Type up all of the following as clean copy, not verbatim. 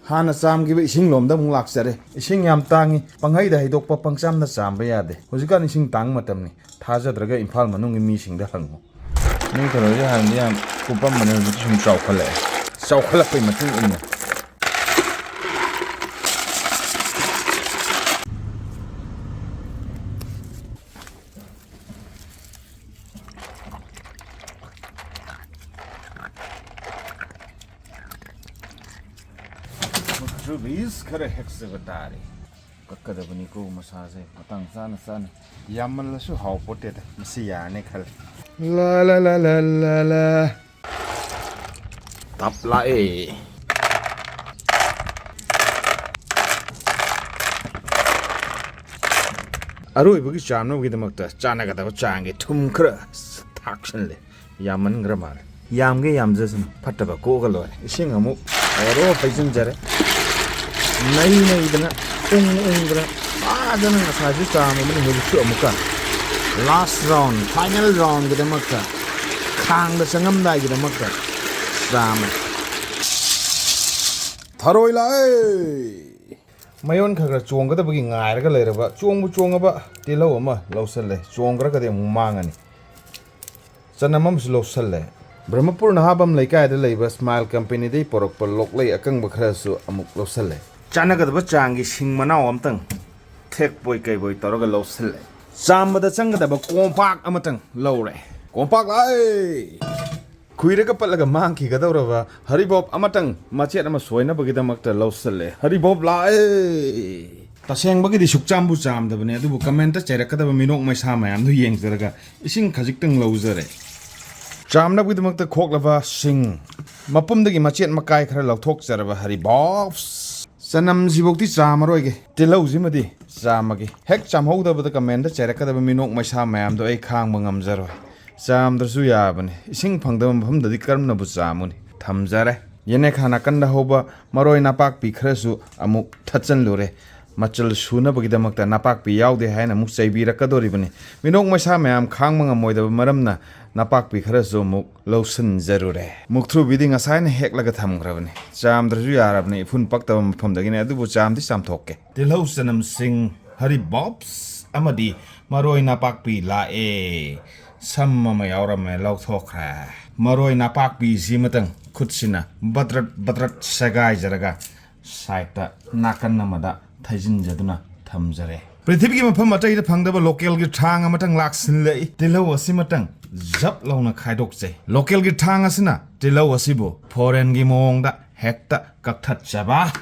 Hana Samgiba Ising Lom the Mulaxere, Ising Yam Tangi, Pangai the Hidokpa Pangsam the Sambayade, Hosika Ising Tang Matamni, Taza Draga in Palmanung in Missing the Hango. Nicola and Yam Kupaman and Saukale. Saukala Primatin in. Rubis kare hexavatari. Kakadabanico massage, Matang San, Yaman so how put it, Messiah Nickel. La la la la la la. Tapla e. Arui Bugishano with the Mukta, Chanagata Changi, Tumkras, Taxonly, Yaman grammar. Yamge Yamzes, Pataba Kogalo, Shingamu, Aro Passenger. Nay dana dana adana saji tama mani hoju amuka last round final round gidamakta khang da sangam dai gidamakta sama Tharoi lai mayon khagra chongga da bagi ngai ra leiraba chongbu chongaba tilo ama lawsalle chongra ka de mangani chanamam lawsalle Manipur nahabam laikai da leiba Smile company dei porok por loklei akang bakhra su amuk lawsalle Chanagadaba changi sing manao amtang tek boy kay boy toroga low sell Sambada changadaba compak amatang low re compak lai Kuiraga palaga monkey gadorava Haribob amatang machet ama soina bagidamakta low sell Haribob lai Taseng bagi di sukcambu cham dabane adubu commenta cherakadaba minok mai sa mayam du yeng zaraga ising khajiktang low zare Chamna bidamakta khoklava sing mapumdagi machet makai khara lawthok zaraba Haribobs Sanam Zibokti Samaroge, Tilo Zimadi, Samagi, Heck Sam Holder with the commander, Cherakada Minok Masham, the A Kang Mangamzaro, Sam the Suyaban, Sing Pangdom from the Dikarnabu Samun, Tamzare, Yenek Hanakanda Hoba, Maroi Napak Pi Kresu, Amuk Tatsan Lure, Machel Shuna Bagidamakta Napak Pi Yau de Hana Musabi Rakadoribani, Minok Masham, Kang Mangamoy the Maramna, Napak Pi Kresu Muk, Lawson Zerure. Muktru bidding a sign heck like a tamgravani. Jam the Zuyarabni, Pun Pakta from the Guinea Dubu Jam the Samtoke. The Lawsonum sing Haribobs, Amadi, Maroi Napak Pi la e. Some Mamayara may loud talk. Maroi Napak Pi Zimatang, Kutsina, Batrat Sagai Zaraga, Saita, Nakanamada, Tajin Jaduna, Tamzare. Prithibi Pamata the Pangdaba local gitang amatang laxin lay, the lower simatang, Zap Lona Kaidokse, local gitang asina, the lower sibo, Poren Gimong da, Hecta, Kaktat Jaba.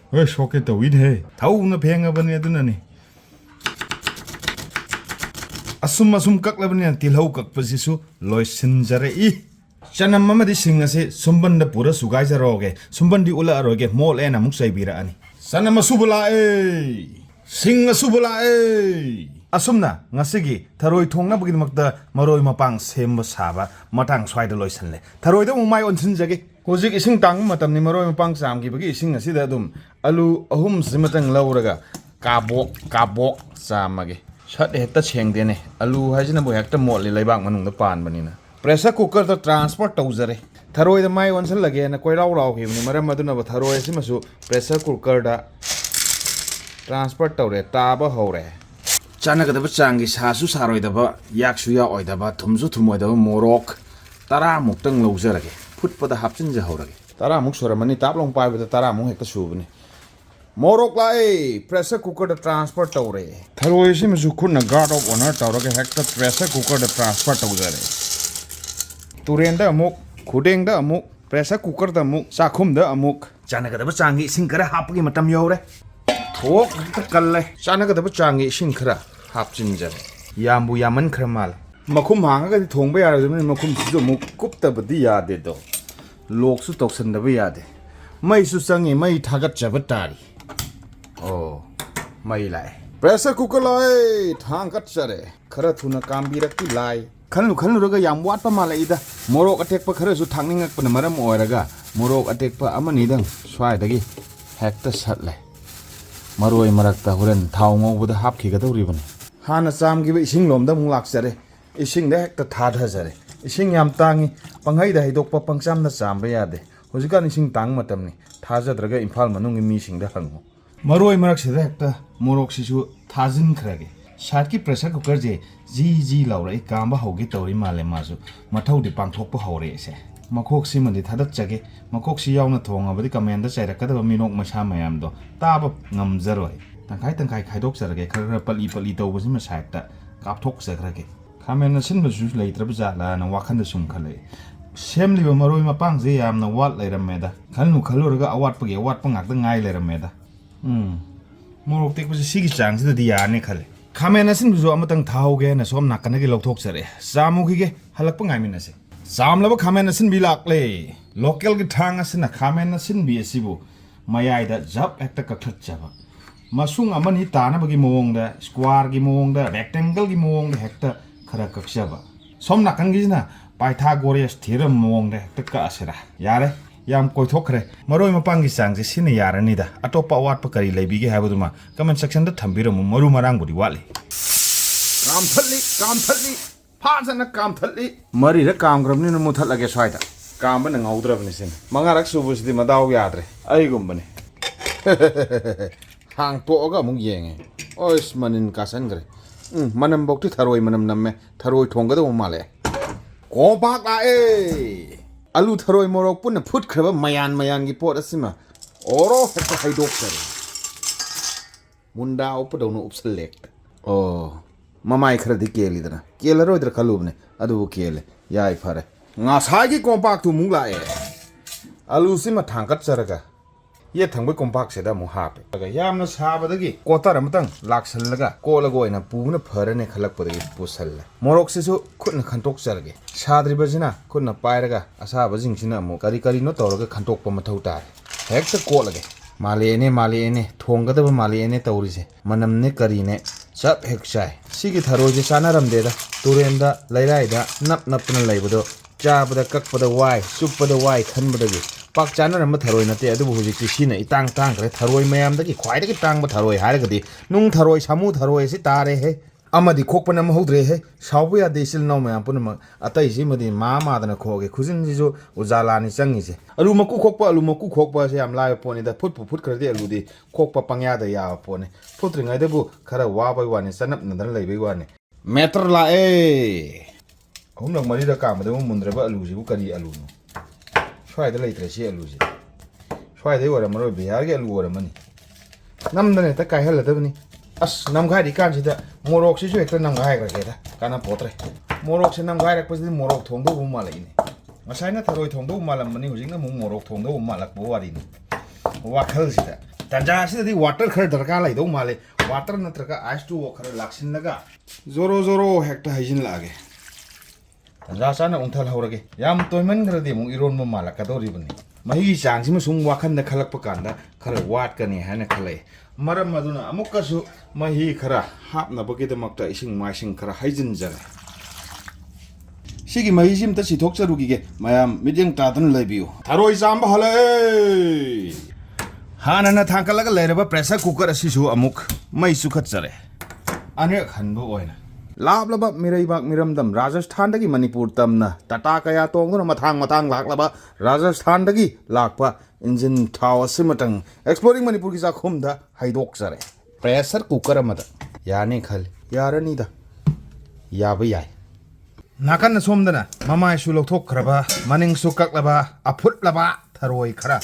Where's Hocket the weed hay? Tauna Panga Banadunani Asum Kaklavan till Hokak Posisu, Loisin Zare. Chanam Mamadi sing as Sumbanda Pura Sugaiza Roge, Sumbandi Ula Roge, Mol and Amuksai Birani. Sanama Subula Sing a Subula Asumna, Nasigi, Tharoi Thongba Bugidmakta, Maroi Mapang, Sem Saba, Matang Swide Loisanle. Tharoi the Umai on Sinjagi, Hosik sing Tang Matam Nimaro Mapang Sam Gibagi sing a Sidadum, Alu Ahum Simatang Lauraga, Kabok, Samagi. Shut the head touch hang dene, Alu Hajinabu Hector Motli Labang Manung the Pan Manina. Pressure cooker the transport towzare. Tharoi the Mai once again, a quite out him, Maramaduna, Tharoi Simasu, pressure cooker da transport towre, Taba Hore. Chanaka the Changis Hasu Saroi the Yaksuya or the Batumzu to Moda Morok, Taramuk Tang Lozerage, put for the Hapsin Zahorage. Taramuk Soramani Tablong Pie with the Taramuk Hekasubini. Morok lai pressure cooker the transport towre. Tharoi Simasu couldn't guard up on her Tauraka Hector pressure cooker the transport towzare. Turenda amuk, Kudeng the amuk, pressure cooker the muk, Sakum the amuk, Chanaka the Changi, Sinkara Happy Matam Yore. Talk the Kale, Chanaka the Changi, Shinkara, Hapchinja, Yambu Yaman Kramal. Makum Hanga the Thongba, Makum Zumuk, Kupta Badia de do. Loksu Toxan the Viade. May Susangi, may Tagat Javatari. Oh, my lie. Pressure cooker lie, Tangat Sare, Karatuna Kambiraki lie. Kanu yam wat pa malaida morok attack pa khare su thangning ak pa maram oiraga morok attack pa amani dang swai dagi hekta satle maroi marakta horen thau ngau hap khi ga dori bani hana cham gi ising lom da mung lak sare ising da hekta tha tha sare ising yam tangi panghai da haidok pa pangcham na chamba yade hojikan ising tang matamni thajadraga imphal manungi mi singda hango maroi marak sida hekta morok sisu thajin khrage sat ki pressure cooker je ji laurai kamba hogi tori male masu mathau di pangthok pa hore se makok si mandi thadak chage makok si yauna thonga badi command da chaira kadaba minok masha mayam do taba ngamjaroi tangkai khaidok sarage khara pali to basi ma sakta kapthok sagrage khamen na sin basu leitrab jala na wakhan da sum khale semli ba maroi ma pang je yam na wat leirameda khalnu khaluraga awat page awat pangak da ngai leirameda morok tek basi sigi chang sida di ya ne khale khamen na sin bujo amatang thauge na som nakana ge lokthok sare samu ge halak pa ngai min ase samlaba khamen na sin bi lakle local ge thang asina khamen na sin bi asibu mayai da jab ekta kakhat jaba masung amani tana bagi mowong da square gi mowong da rectangle gi mowong da hekta khara kakshaba som nakan gi na pythagoras theorem mowong da hekta ka asira yare yam koi thokre maroi mapang gi sang je sine yarani da atopa wat pa kari leibi ge habuduma comment section da thambira mu maru marang budi wali kam thali phajana kam thali mari ra kam gramni no muthal lage swaida kam ban ngaudra bni sin mangarak subu sidi madaw yadre ai gumbani hang to ga mung yenge ois manin kasan gre manam bokti tharoi manam namme tharoi thongga do male ko bak la alu tharoi morok pun phut khaba mayan gi pot asima oro hekta haidok sare munda upadau no upselect mamai khara di keli dana kela roi dra khalubne adu kele yai phare nga sai gi kompak tu mung la alu sima thangkat charaga ye thangbai kompak se da mu hape aga yamna sabadagi kotar amatang laksallaga kolagoina pugna pharane khalakpadagi pusalla morok sesu khutna khantok charge sadribajina khutna pairaga asaba jingsina mu kari no tawraga khantok pa mathau tar hekta kolage male thonggadaba male tawrise manamne karine sab hekchai sigi tharoje sanaramde da turenda lairaida napna laibado chabada kakpada wai suppada wai khanbadagi pak chana ram tharoi na te adu buji ki sina itang kre tharoi mayam da ki khwai da ki tang ba tharoi har ga di nung tharoi samu tharoi si tare he amadi khokpa nam hodre he saubu ya desil no mayam pun ma atai si madi ma da na khoge khujin ji jo ujala ni changi se alu maku khokpa se am lai poni da phut kre de alu di khokpa pangya da ya poni phutri ngai da bu khara wa bai wa ni sanap na da lai bai wa ni meter la hum lak mari da ka ma da mundre ba alu ji bu kari alu no Shwai da laitre si alu ji Shwai da wara maro bihar ge alu wara mani namdane ta kai hala da bani as nam gai di kan si da morok si su ekta nam gai ra ge da kana potre morok se nam gai ra pasi morok thong do ma lai ni masai na tharoi thong do ma lam mani hujing na mu morok thong do ma lak bo wari ni wa khal si da tanja si da di water khar darka lai do ma le water na traka ice to khar laksin laga zoro hekta hajin lage Rasana unthal haurage yam toyman gradi mung iron ma malak ka dori bani mahi chang sima sung wakhan da khalak pakanda khara wat kani hana khalai maram maduna amukka su mahi khara hap na bagi da makta ising maising khara haijin jara sigi mahi sim ta sithok charugi ge mayam miding ta dan lebiu tharoi jamba hale hana na thangkalaga leraba pressure cooker asisu amuk mai su khat chare ane khanbu oina Lablaba Miraibak Miramdam Rajasthan dagi Manipur tamna Tata kaya tongna matang laklaba Rajasthan dagi lakpa engine thaw simatang exploring Manipur ki sa khumda haidok sare pressure cooker amada yani khal yarani da yaba yai nakan somdana mamai su lokthok khraba maning su kaklaba aphut laba tharoi khara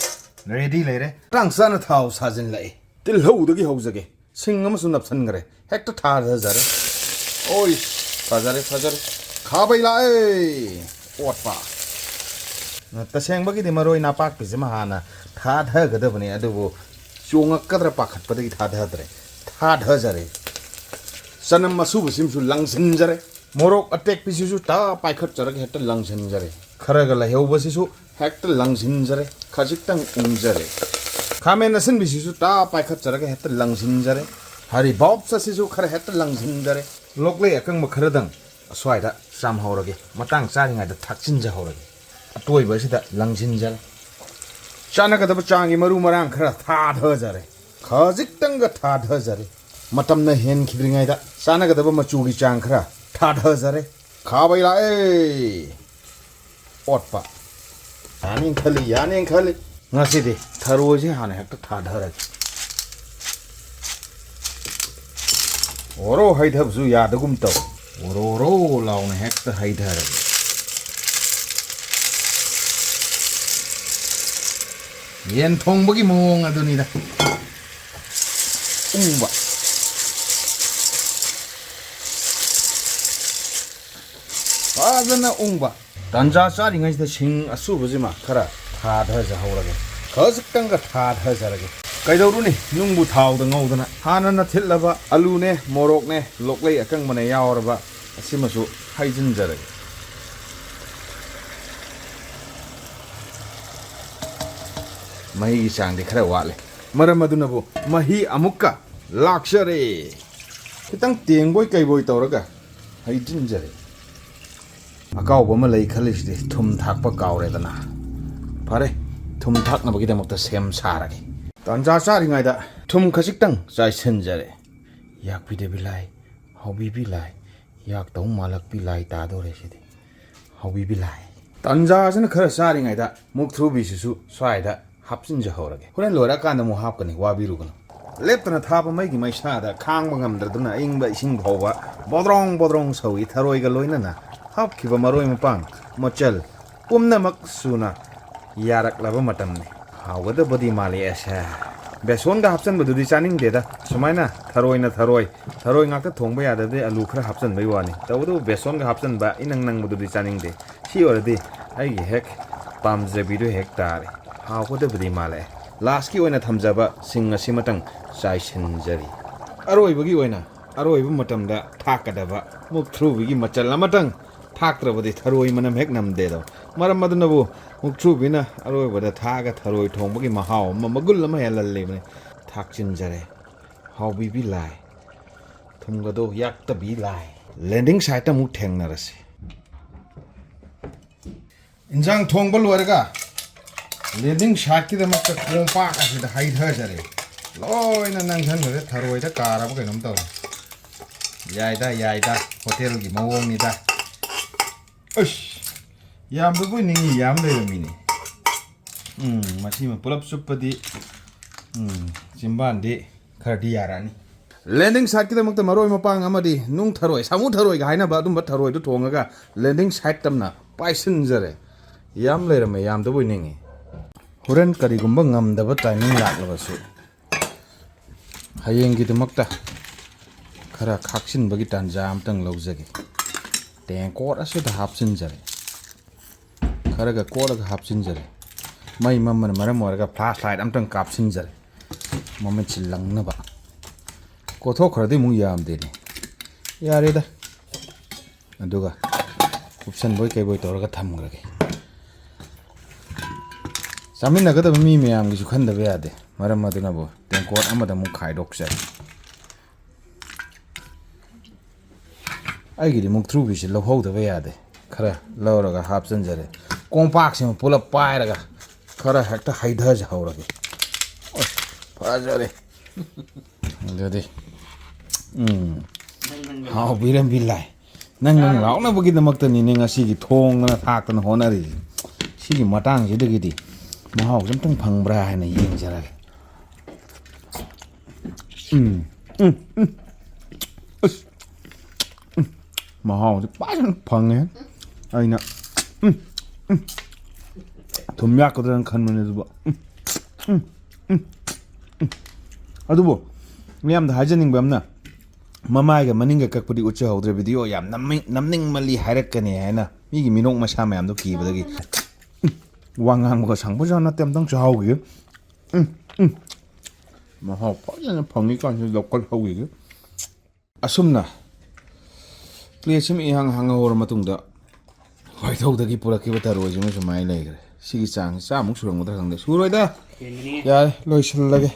ready lere tangsana thaw sajin lai til ho dagi hojage singam su napsan gare hekta thar hazar Oi, fazare khabai la otpa ta seng bagi de maroi na pak pise ma hana tha ga da bani adu chunga kadra pakhat padagi tha dre tha jare sanam masu busim su langsin jare morok attack pisi su ta paikhat jare hekta langsin jare khara ga la heu basi su hekta langsin jare khajik tang ung jare khamen nasin bisi su ta paikhat jare hekta langsin jare hari bob sa si su khara hekta langsin jare Lokle akang makharadang aswaida sam haurage matang charinga da thakchin ja haurage atoi ba sida langsin jar chana ka da changi maru marang khara tha dha jare khajik tang ga tha dha jare matam na hen khidringai da chana ka da machu gi chang khara tha dha jare kha bai la ꯑꯣꯠꯄ ꯌꯥꯅꯤ ꯈꯜꯂꯤ ꯌꯥꯅꯤ ꯈꯜꯂꯤ ꯉꯁꯤꯗꯤ ꯊꯔꯣꯏꯁꯦ ꯍꯥꯟꯅ ꯍꯦꯛꯇ ꯊꯥꯊꯔꯒꯦ ꯑꯣꯔꯣ ꯍꯩꯊꯕꯁꯨ ꯌꯥꯗꯒꯨꯝ ꯇꯧ ꯑꯣꯔꯣ ꯂꯥꯎꯅ ꯍꯦꯛꯇ ꯍꯩꯊꯔꯒꯦ ꯌꯦꯟ ꯊꯣꯡꯕꯒꯤ ꯃꯑꯣꯡ ꯑꯗꯨꯅꯤꯗ ꯎꯪꯕ ꯐꯖꯅ ꯎꯪꯕ ꯇꯟꯖꯥ ꯆꯥꯔꯤꯉꯩꯁꯤꯗ ꯁꯤꯡ ꯑꯁꯨꯕꯁꯤꯃ ꯈꯔ ꯊꯥꯊꯖꯍꯧꯔꯒꯦ ꯈꯖꯤꯛꯇꯪꯒ ꯊꯥꯊꯖꯔꯒꯦ ꯀꯩꯗꯧꯔꯨꯅꯤ ꯅꯨꯡꯕꯨ ꯊꯥꯎꯗ ꯉꯧꯗꯅ ꯍꯥꯟꯅꯅ ꯊꯤꯠꯂꯕ ꯑꯂꯨꯅꯦ ꯃꯣꯔꯣꯛꯅꯦ ꯂꯣꯛꯂꯩ ꯑꯀꯪꯕꯅ ꯌꯥꯎꯔꯕ ꯑꯁꯤꯃꯁꯨ ꯍꯩꯖꯤꯟꯖꯔꯒꯦ ꯃꯍꯤꯒꯤ ꯆꯥꯡꯗꯤ ꯈꯔ ꯋꯥꯠꯂꯦ ꯃꯔꯝ ꯑꯗꯨꯅꯕꯨ ꯃꯍꯤ ꯑꯃꯨꯛꯀ ꯂꯥꯛꯆꯔꯦ ꯈꯤꯇꯪ ꯇꯦꯡꯕꯣꯏ ꯀꯩꯕꯣꯏ ꯇꯧꯔꯒ ꯍꯩꯖꯤꯟꯖꯔꯦ ꯑꯀꯥꯎꯕ ꯑꯃ ꯂꯩ ꯈꯜꯂꯤꯁꯤꯗꯤ ꯊꯨꯝ ꯊꯥꯛꯄ ꯀꯥꯎꯔꯦꯗꯅ ꯐꯔꯦ ꯊꯨꯝ ꯊꯥꯛꯅꯕꯒꯤꯗꯃꯛꯇ ꯁꯦꯝ ꯁꯥꯔꯒꯦ ꯇꯟꯖꯥ ꯆꯥꯔꯤꯉꯩꯗ ꯊꯨꯝ ꯈꯖꯤꯛꯇꯪ ꯆꯥꯏꯁꯤꯟꯖꯔꯦ ꯌꯥꯛꯄꯤꯗꯕꯤ ꯂꯥꯏ ꯍꯥꯎꯕꯤꯕꯤ ꯂꯥꯏ ꯌꯥꯛꯇꯧ ꯃꯥꯜꯂꯛꯄꯤ ꯂꯥꯏ ꯇꯥꯗꯣꯔꯦ ꯁꯤꯗꯤ ꯍꯥꯎꯕꯤꯕꯤ ꯂꯥꯏ ꯇꯟꯖꯥꯁꯤꯅ ꯈꯔ ꯆꯥꯔꯤꯉꯩꯗ ꯃꯨꯛꯊ꯭ꯔꯨꯕꯤꯁꯤꯁꯨ ꯁ꯭ꯋꯥꯏꯗ ꯍꯥꯞꯆꯤꯟꯖꯍꯧꯔꯒꯦ ꯍꯣꯔꯦꯟ ꯂꯣꯏꯔꯀꯥꯟꯗ ꯑꯃꯨꯛ ꯍꯥꯞꯀꯅꯤ ꯋꯥꯕꯤꯔꯨꯒꯅꯨ ꯂꯦꯞꯇꯅ ꯊꯥꯕ ꯃꯩꯒꯤ ꯃꯩꯁꯥꯗ ꯈꯥꯡꯕ ꯉꯝꯗ꯭ꯔꯗꯨꯅ ꯑꯏꯪꯕ ꯏꯁꯤꯡ ꯐꯥꯎꯕ ꯕꯣꯗ꯭ꯔꯣꯡ ꯁꯧꯏ ꯊꯔꯣꯏꯒ ꯂꯣꯏꯅꯅ ꯍꯥꯞꯈꯤꯕ ꯃꯔꯣꯏ ꯃꯄꯥꯡ ꯃꯆꯜ ꯄꯨꯝꯅꯃꯛ ꯁꯨꯅ ꯌꯥꯔꯛꯂꯕ ꯃꯇꯝꯅꯤ ꯍꯥꯎꯒꯗꯕꯗꯤ ꯃꯥꯜꯂꯤ ꯑꯁꯦ ꯕꯦꯁꯣꯟꯒ ꯍꯥꯞꯆꯟꯕꯗꯨꯗꯤ ꯆꯥꯅꯤꯡꯗꯦꯗ ꯁꯨꯃꯥꯏꯅ ꯊꯔꯣꯏꯅ ꯊꯔꯣꯏ ꯉꯥꯛꯇ ꯊꯣꯡꯕ ꯌꯥꯗꯕꯗꯤ ꯑꯂꯨ ꯈꯔ ꯍꯥꯞꯆꯟꯕꯩ ꯋꯥꯅꯤ ꯇꯧꯕꯇꯕꯨ ꯕꯦꯁꯣꯟꯒ ꯍꯥꯞꯆꯟꯕ ꯏꯅꯪ ꯅꯪꯕꯗꯨꯗꯤ ꯆꯥꯅꯤꯡꯗꯦ ꯁꯤ ꯑꯣꯏꯔꯗꯤ ꯑꯩꯒꯤ ꯍꯦꯛ ꯄꯥꯝꯖꯕꯤꯗꯨ ꯍꯦꯛ ꯇꯥꯔꯦ ꯍꯥꯎꯒꯗꯕꯗꯤ ꯃꯥꯜꯂꯦ ꯂꯥꯁꯀꯤ ꯑꯣꯏꯅ ꯊꯝꯖꯕ ꯁꯤꯡ ꯑꯁꯤꯃꯇꯪ ꯆꯥꯏꯁꯤꯟꯖꯔꯤ ꯑꯔꯣꯏꯕꯒꯤ ꯑꯣꯏꯅ ꯑꯔꯣꯏꯕ ꯃꯇꯝꯗ ꯊꯥꯛꯀꯗꯕ ꯃꯨꯛꯊ꯭ꯔꯨꯕꯤꯒꯤ ꯃꯆꯜ ꯑꯃꯇꯪ ꯊꯥꯛꯇ꯭ꯔꯕꯗꯤ ꯊꯔꯣꯏ ꯃꯅꯝ ꯍꯦꯛ ꯅꯝꯗꯦꯗꯣ ꯃꯔꯝ ꯑꯗꯨꯅꯕꯨ ꯃꯨꯛꯊ꯭ꯔꯨꯕꯤꯅ ꯑꯔꯣꯏꯕꯗ ꯊꯥꯛꯑꯒ ꯊꯔꯣꯏ ꯊꯣꯡꯕꯒꯤ ꯃꯍꯥꯎ ꯑꯃ ꯃꯒꯨꯟ ꯑꯃ ꯍꯦꯜꯍꯜꯂꯤꯕꯅꯤ ꯊꯥꯛꯆꯤꯟꯖꯔꯦ ꯍꯥꯎꯕꯤꯕꯤ ꯂꯥꯏ ꯊꯨꯝꯒꯗꯣ ꯌꯥꯛꯇꯕꯤ ꯂꯥꯏ ꯂꯦꯟꯗꯤꯡ ꯁꯥꯏꯠꯇ ꯑꯃꯨꯛ ꯊꯦꯡꯅꯔꯁꯤ ꯏꯟꯖꯥꯡ ꯊꯣꯡꯕ ꯂꯣꯏꯔꯒ ꯂꯦꯟꯗꯤꯡ ꯁꯥꯏꯠꯀꯤꯗꯃꯛꯇ ꯀꯣꯝꯄꯥꯛ ꯑꯁꯤꯗ ꯍꯩꯊꯖꯔꯦ ꯂꯣꯏꯅ ꯅꯪꯁꯟꯈ꯭ꯔꯦ ꯊꯔꯣꯏꯗ ꯀꯥꯔꯕ ꯀꯩꯅꯣꯝ ꯇꯧꯔꯦ ꯌꯥꯏꯗ ꯍꯣꯇꯦꯜꯒꯤ ꯃꯑꯣꯡꯅꯤꯗ ꯑꯁ ꯌꯥꯝꯕꯕꯨ ꯅꯤꯡꯉꯤ ꯌꯥꯝ ꯂꯩꯔꯝꯃꯤꯅꯤ ꯃꯁꯤꯃ ꯄꯨꯂꯞ ꯆꯨꯞꯄꯗꯤ ꯆꯤꯝꯕꯥꯟꯗꯤ ꯈꯔꯗꯤ ꯌꯥꯔꯛꯑꯅꯤ ꯂꯦꯟꯗꯤꯡ ꯁꯥꯏꯠꯀꯤꯗꯃꯛꯇ ꯃꯔꯣꯏ ꯃꯄꯥꯡ ꯑꯃꯗꯤ ꯅꯨꯡ ꯊꯔꯣꯏ ꯁꯥꯃꯨ ꯊꯔꯣꯏꯒ ꯍꯥꯏꯅꯕ ꯑꯗꯨꯝꯕ ꯊꯔꯣꯏꯗꯨ ꯊꯣꯡꯉꯒ ꯂꯦꯟꯗꯤꯡ ꯁꯥꯏꯠ ꯇꯝꯅ ꯄꯥꯏꯁꯤꯟꯖꯔꯦ ꯌꯥꯝ ꯂꯩꯔꯝꯃꯦ ꯌꯥꯝꯗꯕꯨ ꯅꯤꯡꯉꯤ ꯍꯣꯔꯦꯟ ꯀꯔꯤꯒꯨꯝꯕ ꯉꯝꯗꯕ ꯇꯥꯏꯃꯤꯡ ꯂꯥꯛꯂꯕꯁꯨ ꯍꯌꯦꯡꯒꯤꯗꯃꯛꯇ ꯈꯔ ꯈꯥꯛꯆꯤꯟꯕꯒꯤ ꯇꯥꯟꯖꯥ ꯑꯃꯇꯪ ꯂꯧꯖꯒꯦ ꯇꯦꯡꯀꯣꯠ ꯑꯁꯤꯗ ꯍꯥꯞꯆꯤꯟꯖꯔꯦ ꯈꯔꯒ ꯀꯣꯠꯂꯒ ꯍꯥꯞꯆꯤꯟꯖꯔꯦ ꯃꯩ ꯃꯝꯕꯅ ꯃꯔꯝ ꯑꯣꯏꯔꯒ ꯐ꯭ꯂꯥꯁ ꯂꯥꯏꯠ ꯑꯃꯇꯪ ꯀꯥꯞꯁꯤꯟꯖꯔꯦ ꯃꯃꯤꯠꯁꯤ ꯂꯪꯅꯕ ꯀꯣꯊꯣꯛꯈ꯭ꯔꯗꯤ ꯑꯃꯨꯛ ꯌꯥꯝꯗꯦꯅꯦ ꯌꯥꯔꯦꯗ ꯑꯗꯨꯒ ꯀꯨꯞꯁꯟꯕꯣꯏ ꯀꯩꯕꯣꯏ ꯇꯧꯔꯒ ꯊꯝꯈ꯭ꯔꯒꯦ ꯆꯥꯃꯤꯟꯅꯒꯗꯕ ꯃꯤ ꯃꯌꯥꯝꯒꯤꯁꯨ ꯈꯟꯗꯕ ꯌꯥꯗꯦ ꯃꯔꯝ ꯑꯗꯨꯅꯕꯨ ꯇꯦꯡꯀꯣꯠ ꯑꯃꯗ ꯑꯃꯨꯛ ꯈꯥꯏꯗꯣꯛꯆꯔꯦ ꯑꯩꯒꯤꯗꯤ ꯃꯨꯛꯊ꯭ꯔꯨꯕꯤꯁꯤ ꯂꯧꯍꯧꯗꯕ ꯌꯥꯗꯦ ꯈꯔ ꯂꯧꯔꯒ ꯍꯥꯞꯆꯤꯟꯖꯔꯦ ꯀꯣꯝꯄꯥꯛꯁꯤꯃ ꯄꯨꯂꯞ ꯄꯥꯏꯔꯒ ꯈꯔ ꯍꯦꯛꯇ ꯍꯩꯊꯖꯍꯧꯔꯒꯦ ꯐꯖꯔꯦ ꯑꯗꯨꯗꯤ ꯍꯥꯎꯕꯤꯔꯝꯕꯤ ꯂꯥꯏ ꯅꯪ ꯂꯥꯎꯅꯕꯒꯤꯗꯃꯛꯇꯅꯤꯅꯦ ꯉꯁꯤꯒꯤ ꯊꯣꯡꯗꯅ ꯊꯥꯛꯇꯅ ꯍꯣꯠꯅꯔꯤꯁꯤ ꯁꯤꯒꯤ ꯃꯇꯥꯡꯁꯤꯗꯒꯤꯗꯤ ꯃꯍꯥꯎꯁꯤ ꯑꯝꯇꯪ ꯐꯪꯕ꯭ꯔꯥ ꯍꯥꯏꯅ ꯌꯦꯡꯖꯔꯒꯦ ꯃꯍꯥꯎꯁꯤ ꯐꯖꯅ ꯐꯪꯉꯦ ꯑꯩꯅ ꯊꯨꯝ ꯌꯥꯛꯀꯗ꯭ꯔꯅ ꯈꯟꯕꯅꯦ ꯑꯗꯨꯕꯨ ꯃꯤꯌꯥꯝꯗ ꯍꯥꯏꯖꯅꯤꯡꯕ ꯑꯃꯅ ꯃꯃꯥꯏꯒ ꯃꯅꯤꯡꯒ ꯀꯛꯄꯗꯤ ꯎꯠꯆꯍꯧꯗ꯭ꯔꯦ ꯚꯤꯗꯤꯑꯣ ꯌꯥꯝ ꯅꯝꯅꯤꯡꯃꯜꯂꯤ ꯍꯥꯏꯔꯛꯀꯅꯤ ꯍꯥꯏꯅ ꯃꯤꯒꯤ ꯃꯤꯅꯣꯛ ꯃꯩꯁꯥ ꯃꯌꯥꯝꯗꯣ ꯀꯤꯕꯗꯒꯤ ꯋꯥ ꯉꯥꯡꯕꯒ ꯁꯪꯕꯖꯥꯠ ꯅꯠꯇꯦ ꯑꯝꯇꯪ ꯆꯥꯍꯧꯈꯤꯒꯦ ꯃꯍꯥꯎ ꯐꯖꯅ ꯐꯪꯉꯤ ꯀꯥꯟꯁꯤꯗ ꯂꯧꯈꯠꯍꯧꯈꯤꯒꯦ ꯑꯁꯨꯝꯅ ꯄ꯭ꯂꯦꯠꯁꯤꯃ ꯏꯍꯥꯡ ꯍꯥꯡꯍꯧꯔ ꯃꯇꯨꯡꯗ ꯋꯥꯏꯊꯧꯗꯒꯤ ꯄꯨꯔꯛꯈꯤꯕ ꯊꯔꯣꯏꯁꯤꯃ ꯁꯨꯃꯥꯏꯅ ꯂꯩꯈ꯭ꯔꯦ ꯁꯤꯒꯤ ꯆꯥꯡꯁꯤ ꯆꯥꯃꯨꯛ ꯁꯨꯔꯝꯒꯗ꯭ꯔꯥ ꯈꯪꯗꯦ ꯁꯨꯔꯣꯏꯗ ꯌꯥꯔꯦ ꯂꯣꯏꯁꯤꯜꯂꯒꯦ